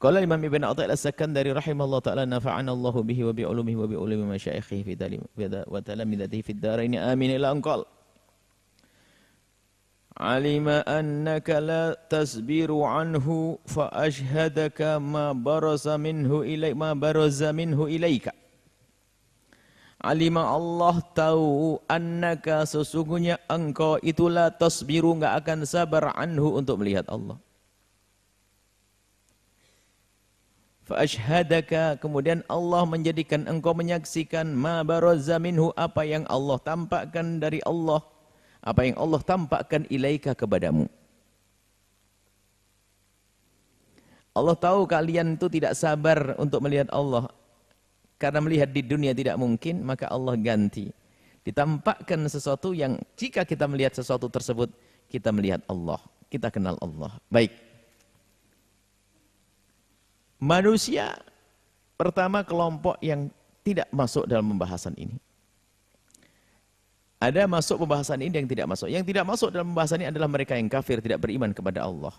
Qala Imam Ibn Athaillah As-Sakandari rahimahullah ta'ala nafa'ana Allahu bihi wa bi ulumihi wa bi ulumi masyayikhihi fi dalim wa talamidatihi fid daraini amin ila anqal. Alima annaka la tasbiru anhu fa ashhadaka ma baraza minhu ilaika. Alima Allah tahu annaka sesungguhnya engkau itulah tasbiru enggak akan sabar anhu untuk melihat Allah. Fa ashhadaka kemudian Allah menjadikan engkau menyaksikan ma baraza minhu apa yang Allah tampakkan dari Allah, apa yang Allah tampakkan ilaika kepadamu. Allah tahu kalian itu tidak sabar untuk melihat Allah. Karena melihat di dunia tidak mungkin, maka Allah ganti. Ditampakkan sesuatu yang jika kita melihat sesuatu tersebut, kita melihat Allah. Kita kenal Allah. Baik. Manusia pertama kelompok yang tidak masuk dalam pembahasan ini. Ada masuk pembahasan ini yang tidak masuk. Yang tidak masuk dalam pembahasan ini adalah mereka yang kafir, tidak beriman kepada Allah.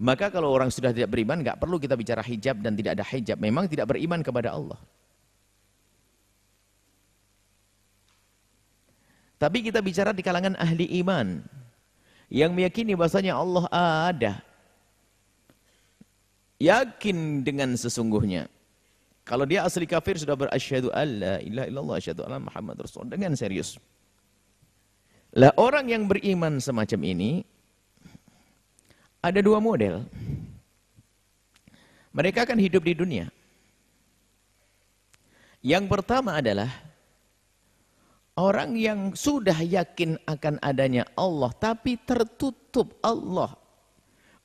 Maka kalau orang sudah tidak beriman, nggak perlu kita bicara hijab dan tidak ada hijab. Memang tidak beriman kepada Allah. Tapi kita bicara di kalangan ahli iman yang meyakini bahasanya Allah ada. Yakin dengan sesungguhnya. Kalau dia asli kafir sudah berasyhadu alla ilaha illallah asyhadu anna Muhammad Rasulullah dengan serius. Lah orang yang beriman semacam ini ada dua model. Mereka akan hidup di dunia. Yang pertama adalah orang yang sudah yakin akan adanya Allah tapi tertutup Allah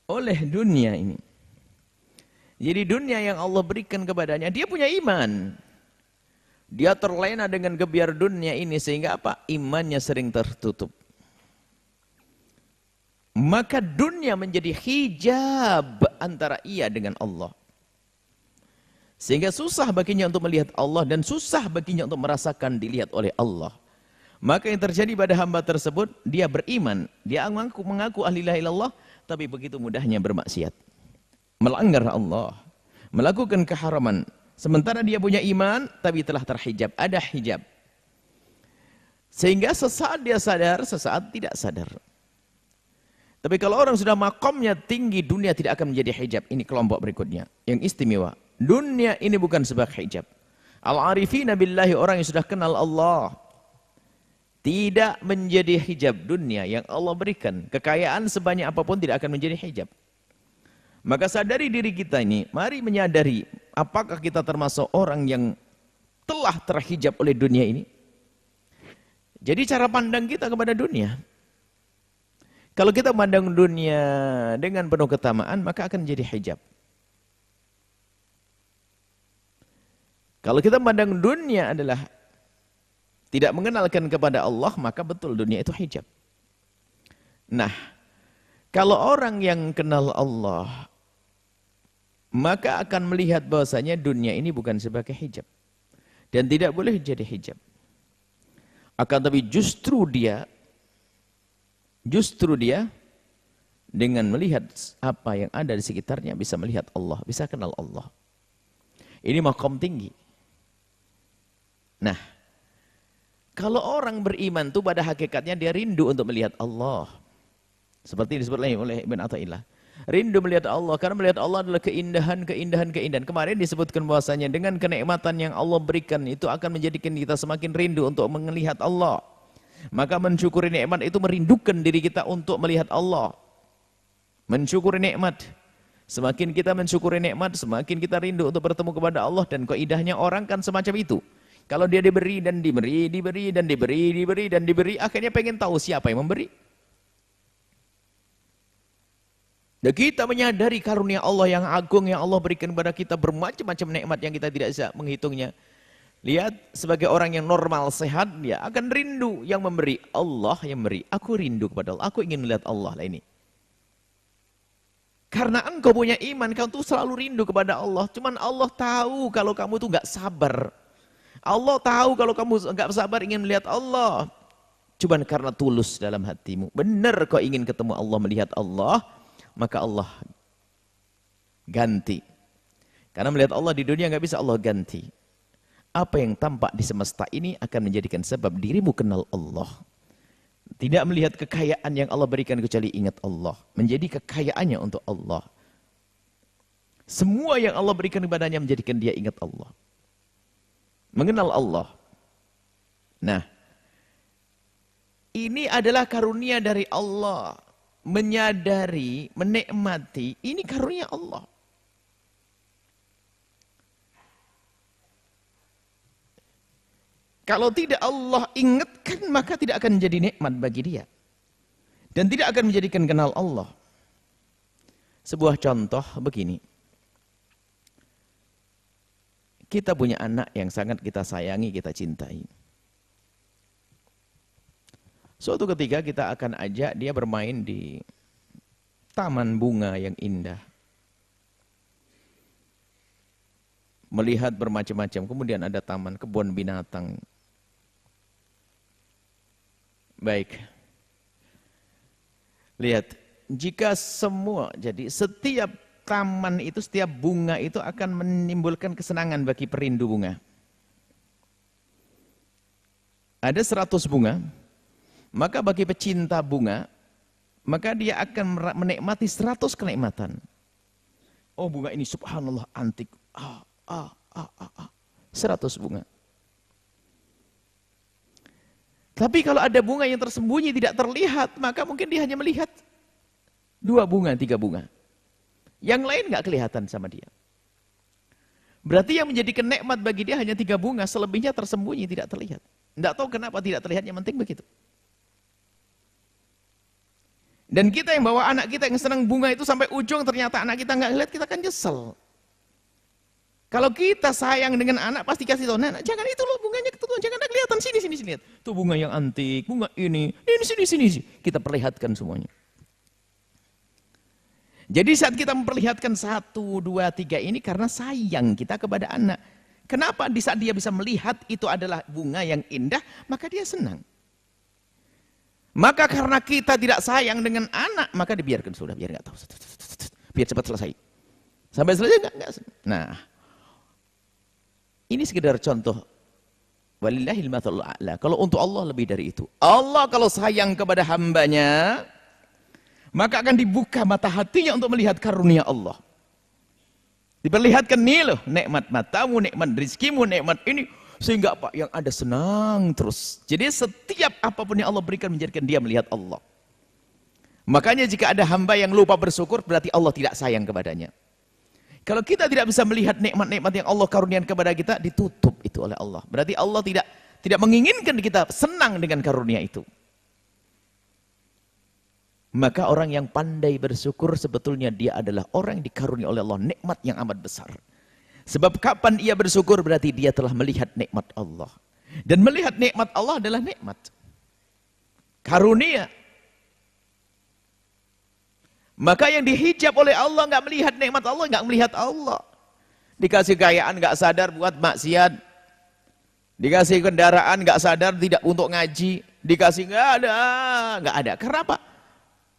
oleh dunia ini. Jadi dunia yang Allah berikan kepadanya, dia punya iman. Dia terlena dengan gebiar dunia ini sehingga apa? Imannya sering tertutup. Maka dunia menjadi hijab antara ia dengan Allah. Sehingga susah baginya untuk melihat Allah dan susah baginya untuk merasakan dilihat oleh Allah. Maka yang terjadi pada hamba tersebut, dia beriman, dia mengaku ahli la ilaha illallah, tapi begitu mudahnya bermaksiat. Melanggar Allah, melakukan keharaman. Sementara dia punya iman, tapi telah terhijab, ada hijab. Sehingga sesaat dia sadar, sesaat tidak sadar. Tapi kalau orang sudah makomnya tinggi, dunia tidak akan menjadi hijab. Ini kelompok berikutnya, yang istimewa. Dunia ini bukan sebagai hijab. Al-arifina billahi, orang yang sudah kenal Allah. Tidak menjadi hijab dunia yang Allah berikan. Kekayaan sebanyak apapun tidak akan menjadi hijab. Maka sadari diri kita ini, mari menyadari apakah kita termasuk orang yang telah terhijab oleh dunia ini. Jadi cara pandang kita kepada dunia. Kalau kita memandang dunia dengan penuh ketamaan, maka akan menjadi hijab. Kalau kita memandang dunia adalah tidak mengenalkan kepada Allah, maka betul dunia itu hijab. Nah, kalau orang yang kenal Allah, maka akan melihat bahwasanya dunia ini bukan sebagai hijab. Dan tidak boleh jadi hijab. Akan tapi justru dia dengan melihat apa yang ada di sekitarnya bisa melihat Allah, bisa kenal Allah. Ini maqam tinggi. Nah, kalau orang beriman itu pada hakikatnya dia rindu untuk melihat Allah. Seperti disebut oleh Ibn Athaillah. Rindu melihat Allah, karena melihat Allah adalah keindahan. Kemarin disebutkan bahwasanya dengan kenikmatan yang Allah berikan itu akan menjadikan kita semakin rindu untuk melihat Allah. Maka mensyukuri nikmat itu merindukan diri kita untuk melihat Allah. Mensyukuri nikmat. Semakin kita mensyukuri nikmat, semakin kita rindu untuk bertemu kepada Allah. Dan kaidahnya orang kan semacam itu. Kalau dia diberi dan diberi, akhirnya pengen tahu siapa yang memberi. Dan kita menyadari karunia Allah yang agung yang Allah berikan kepada kita, bermacam-macam nikmat yang kita tidak bisa menghitungnya. Lihat, sebagai orang yang normal, sehat, dia akan rindu yang memberi. Allah yang memberi. Aku rindu kepada Allah. Aku ingin melihat Allah lah ini. Karena engkau punya iman, kau tuh selalu rindu kepada Allah. Cuman Allah tahu kalau kamu tuh gak sabar. Allah tahu kalau kamu gak sabar ingin melihat Allah. Cuman karena tulus dalam hatimu. Benar kau ingin ketemu Allah, melihat Allah. Maka Allah ganti Karena melihat Allah di dunia nggak bisa Allah ganti. Apa yang tampak di semesta ini akan menjadikan sebab dirimu kenal Allah. Tidak melihat kekayaan yang Allah berikan kecuali ingat Allah. Menjadi kekayaannya untuk Allah. Semua yang Allah berikan kepadanya menjadikan dia ingat Allah. Mengenal Allah. Nah, ini adalah karunia dari Allah. Menyadari, menikmati, ini karunia Allah. Kalau tidak Allah ingatkan, maka tidak akan menjadi nikmat bagi dia. Dan tidak akan menjadikan kenal Allah. Sebuah contoh begini. Kita punya anak yang sangat kita sayangi, kita cintai. Suatu ketika kita akan ajak dia bermain di taman bunga yang indah. Melihat bermacam-macam, kemudian ada taman kebun binatang. Baik. Lihat, jika semua, jadi setiap taman itu, setiap bunga itu akan menimbulkan kesenangan bagi perindu bunga. Ada 100 bunga, maka bagi pecinta bunga, maka dia akan menikmati 100 kenikmatan. Oh, bunga ini subhanallah antik. 100 bunga. Tapi kalau ada bunga yang tersembunyi tidak terlihat, maka mungkin dia hanya melihat 2 bunga, 3 bunga. Yang lain nggak kelihatan sama dia. Berarti yang menjadikan nikmat bagi dia hanya 3 bunga, selebihnya tersembunyi, tidak terlihat. Tidak tahu kenapa tidak terlihat, yang penting begitu. Dan kita yang bawa anak kita yang senang bunga itu sampai ujung, ternyata anak kita nggak lihat, kita kan nyesel. Kalau kita sayang dengan anak, pasti kasih tahu, "Nak, jangan itu loh bunganya ketutupan, jangan ada kelihatan, sini, lihat. Tuh bunga yang antik, bunga ini sini. Kita perlihatkan semuanya. Jadi saat kita memperlihatkan 1, 2, 3 ini karena sayang kita kepada anak. Kenapa? Di saat dia bisa melihat itu adalah bunga yang indah, maka dia senang. Maka karena kita tidak sayang dengan anak, maka dibiarkan sudah, biar nggak tahu. Biar cepat selesai. Sampai selesai enggak. Nah, ini sekedar contoh. Walillahil mathalul a'la. Kalau untuk Allah lebih dari itu. Allah kalau sayang kepada hambanya, maka akan dibuka mata hatinya untuk melihat karunia Allah. Diperlihatkan nih loh, nikmat matamu, nikmat rizkimu, nikmat ini. Sehingga apa yang ada senang terus. Jadi setiap apapun yang Allah berikan menjadikan dia melihat Allah. Makanya jika ada hamba yang lupa bersyukur, berarti Allah tidak sayang kepadanya. Kalau kita tidak bisa melihat nikmat-nikmat yang Allah karuniakan kepada kita, ditutup itu oleh Allah. Berarti Allah tidak menginginkan kita senang dengan karunia itu. Maka orang yang pandai bersyukur sebetulnya dia adalah orang yang dikaruniai oleh Allah nikmat yang amat besar. Sebab kapan ia bersyukur berarti dia telah melihat nikmat Allah. Dan melihat nikmat Allah adalah nikmat. Karunia. Maka yang dihijab oleh Allah nggak melihat nikmat Allah, nggak melihat Allah. Dikasih kekayaan nggak sadar buat maksiat. Dikasih kendaraan nggak sadar tidak untuk ngaji. Dikasih nggak ada. Kenapa?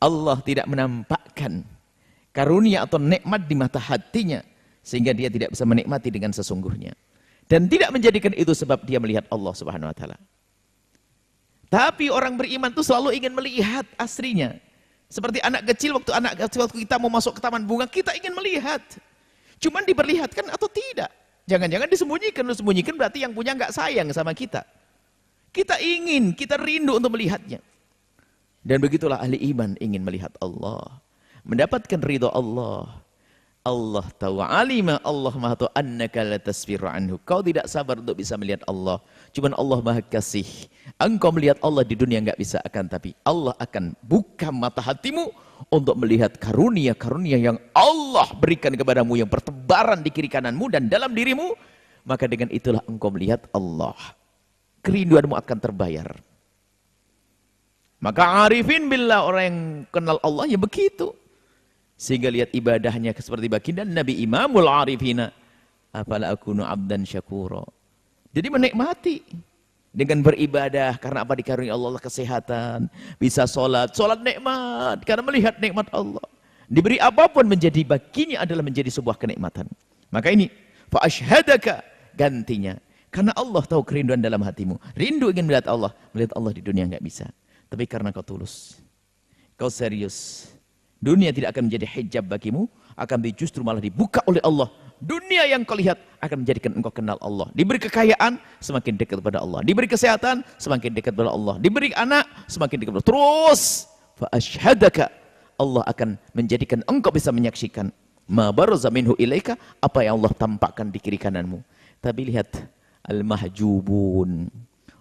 Allah tidak menampakkan karunia atau nikmat di mata hatinya sehingga dia tidak bisa menikmati dengan sesungguhnya dan tidak menjadikan itu sebab dia melihat Allah Subhanahu wa taala. Tapi orang beriman itu selalu ingin melihat aslinya. Seperti anak kecil waktu kita mau masuk ke taman bunga, kita ingin melihat. Cuman diperlihatkan atau tidak? Jangan-jangan disembunyikan berarti yang punya nggak sayang sama kita. Kita rindu untuk melihatnya. Dan begitulah ahli iman ingin melihat Allah, mendapatkan ridho Allah. Allah tahu alima, Allah maha tahu annaka la tasfiru anhu. Kau tidak sabar untuk bisa melihat Allah. Cuman Allah maha kasih. Engkau melihat Allah di dunia enggak bisa, akan tapi Allah akan buka mata hatimu untuk melihat karunia-karunia yang Allah berikan kepadamu yang bertebaran di kiri kananmu dan dalam dirimu. Maka dengan itulah engkau melihat Allah. Kerinduanmu akan terbayar. Maka arifin billah, orang yang kenal Allah ya begitu. Sehingga lihat ibadahnya seperti baginda Nabi Imamul Arifina. Afala akunu abdan syakura. Jadi menikmati dengan beribadah karena apa dikaruniai Allah kesehatan, bisa sholat nikmat karena melihat nikmat Allah. Diberi apapun menjadi baginya adalah menjadi sebuah kenikmatan. Maka ini fa asyhadaka gantinya. Karena Allah tahu kerinduan dalam hatimu. Rindu ingin melihat Allah di dunia enggak bisa. Tapi karena kau tulus, kau serius, dunia tidak akan menjadi hijab bagimu, akan justru malah dibuka oleh Allah. Dunia yang kau lihat akan menjadikan engkau kenal Allah. Diberi kekayaan, semakin dekat kepada Allah. Diberi kesehatan, semakin dekat kepada Allah. Diberi anak, semakin dekat kepada Allah. Terus, fa asyhadaka, Allah akan menjadikan engkau bisa menyaksikan ma baraza minhu ilaika, apa yang Allah tampakkan di kiri kananmu. Tapi lihat, al-mahjubun,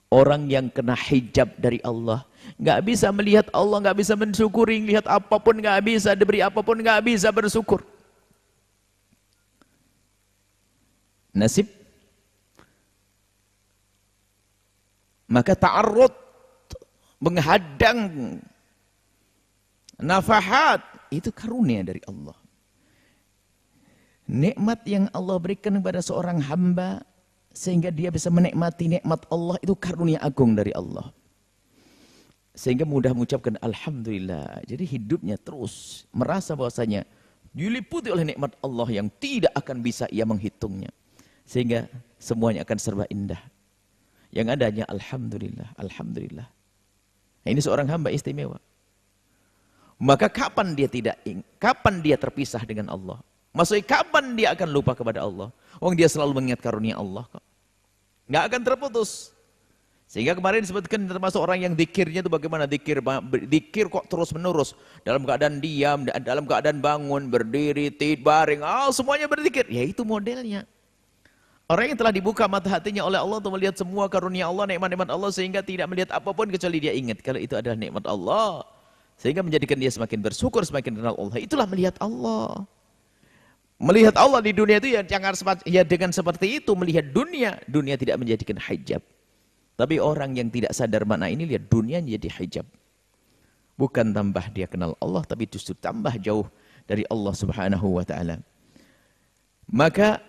orang yang kena hijab dari Allah, nggak bisa melihat Allah, nggak bisa mensyukuri, lihat apapun nggak bisa, diberi apapun nggak bisa bersyukur. Nasib. Maka ta'arrud, menghadang nafahat, itu karunia dari Allah. Nikmat yang Allah berikan kepada seorang hamba sehingga dia bisa menikmati nikmat Allah, itu karunia agung dari Allah. Sehingga mudah mengucapkan alhamdulillah. Jadi hidupnya terus merasa bahwasanya diliputi oleh nikmat Allah yang tidak akan bisa ia menghitungnya. Sehingga semuanya akan serba indah. Yang adanya alhamdulillah, alhamdulillah. Nah, ini seorang hamba istimewa. Maka kapan dia terpisah dengan Allah? Maksudnya kapan dia akan lupa kepada Allah? Dia selalu mengingat karunia Allah kok. Nggak akan terputus. Sehingga kemarin disebutkan termasuk orang yang zikirnya itu bagaimana zikir kok terus menerus, dalam keadaan diam, dalam keadaan bangun, berdiri, baring, semuanya berzikir. Ya itu modelnya. Orang yang telah dibuka mata hatinya oleh Allah untuk melihat semua karunia Allah, nikmat-nikmat Allah, sehingga tidak melihat apapun kecuali dia ingat kalau itu adalah nikmat Allah. Sehingga menjadikan dia semakin bersyukur, semakin kenal Allah. Itulah melihat Allah. Melihat Allah di dunia itu ya dengan seperti itu melihat dunia tidak menjadikan hijab. Tapi orang yang tidak sadar makna ini, lihat dunia jadi hijab. Bukan tambah dia kenal Allah, tapi justru tambah jauh dari Allah Subhanahu wa ta'ala. Maka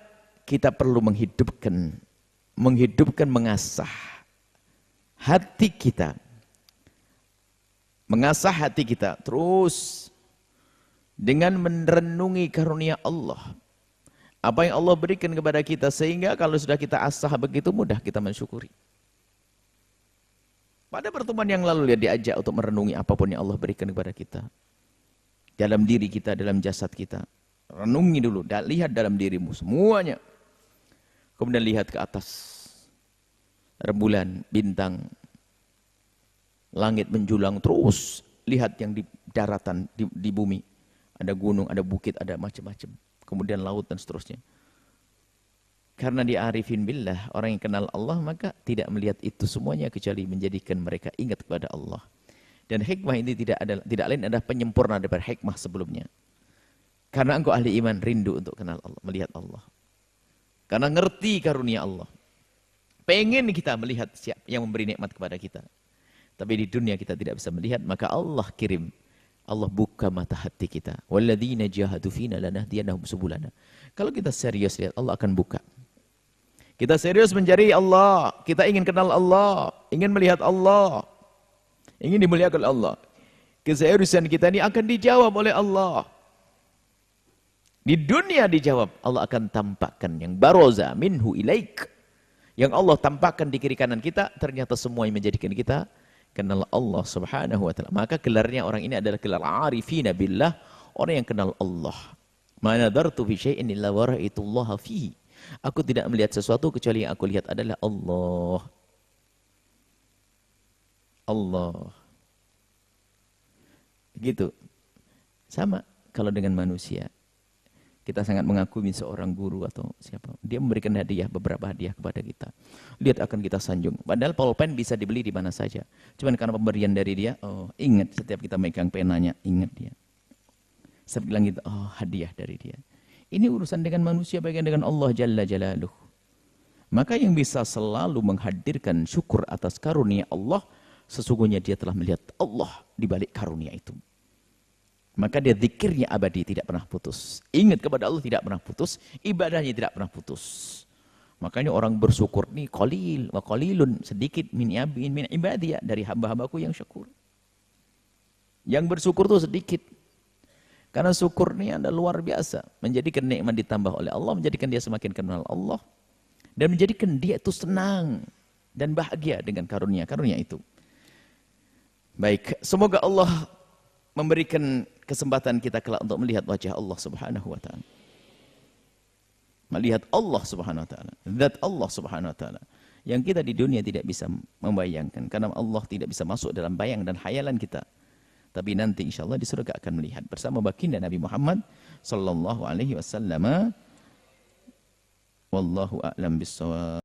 kita perlu menghidupkan, mengasah hati kita. Mengasah hati kita terus dengan merenungi karunia Allah. Apa yang Allah berikan kepada kita, sehingga kalau sudah kita asah begitu mudah kita mensyukuri. Pada pertemuan yang lalu dia diajak untuk merenungi apapun yang Allah berikan kepada kita. Dalam diri kita, dalam jasad kita. Renungi dulu, lihat dalam dirimu semuanya. Kemudian lihat ke atas. Rembulan, bintang, langit menjulang terus. Lihat yang di daratan, di bumi. Ada gunung, ada bukit, ada macam-macam. Kemudian laut dan seterusnya. Karena dia arifin billah, orang yang kenal Allah, maka tidak melihat itu semuanya kecuali menjadikan mereka ingat kepada Allah. Dan hikmah ini tidak lain adalah penyempurna daripada hikmah sebelumnya. Karena engkau ahli iman, rindu untuk kenal Allah, melihat Allah. Karena ngerti karunia Allah. Pengen kita melihat siapa yang memberi nikmat kepada kita. Tapi di dunia kita tidak bisa melihat, maka Allah kirim. Allah buka mata hati kita. Walladzina jahadu fina lanahdiyannahum subulana. Kalau kita serius lihat, Allah akan buka. Kita serius mencari Allah, kita ingin kenal Allah, ingin melihat Allah, ingin dimuliakan Allah. Keseriusan kita ini akan dijawab oleh Allah. Di dunia dijawab, Allah akan tampakkan yang baroza minhu ilaik. Yang Allah tampakkan di kiri kanan kita, ternyata semua yang menjadikan kita kenal Allah Subhanahu wa ta'ala. Maka gelarnya orang ini adalah gelar arifina billah, orang yang kenal Allah. Ma nadartu fi syai'in illa wa ra'aitullaha fihi. Aku tidak melihat sesuatu kecuali yang aku lihat adalah Allah. Allah. Gitu. Sama kalau dengan manusia. Kita sangat mengagumi seorang guru atau siapa. Dia memberikan hadiah, beberapa hadiah kepada kita. Lihat akan kita sanjung. Padahal pulpen bisa dibeli di mana saja. Cuman karena pemberian dari dia, ingat setiap kita megang penanya, ingat dia. Saya bilang gitu, hadiah dari dia. Ini urusan dengan manusia, bagian dengan Allah Jalla Jalaluh. Maka yang bisa selalu menghadirkan syukur atas karunia Allah, sesungguhnya dia telah melihat Allah di balik karunia itu. Maka dia zikirnya abadi, tidak pernah putus. Ingat kepada Allah tidak pernah putus, ibadahnya tidak pernah putus. Makanya orang bersyukur ini qalil wa qalilun, sedikit min ibadiyah, dari hamba-hambaku yang syukur. Yang bersyukur itu sedikit. Karena syukur ini adalah luar biasa. Menjadikan nikmat ditambah oleh Allah, menjadikan dia semakin kenal Allah. Dan menjadikan dia itu senang dan bahagia dengan karunia-karunia itu. Baik, semoga Allah memberikan kesempatan kita kelak untuk melihat wajah Allah Subhanahu wa taala. Melihat Allah Subhanahu wa taala, zat Allah Subhanahu wa taala yang kita di dunia tidak bisa membayangkan karena Allah tidak bisa masuk dalam bayang dan khayalan kita. Tapi nanti insyaallah di surga akan melihat bersama baginda Nabi Muhammad sallallahu alaihi wasallam. Wallahu a'lam bissawab.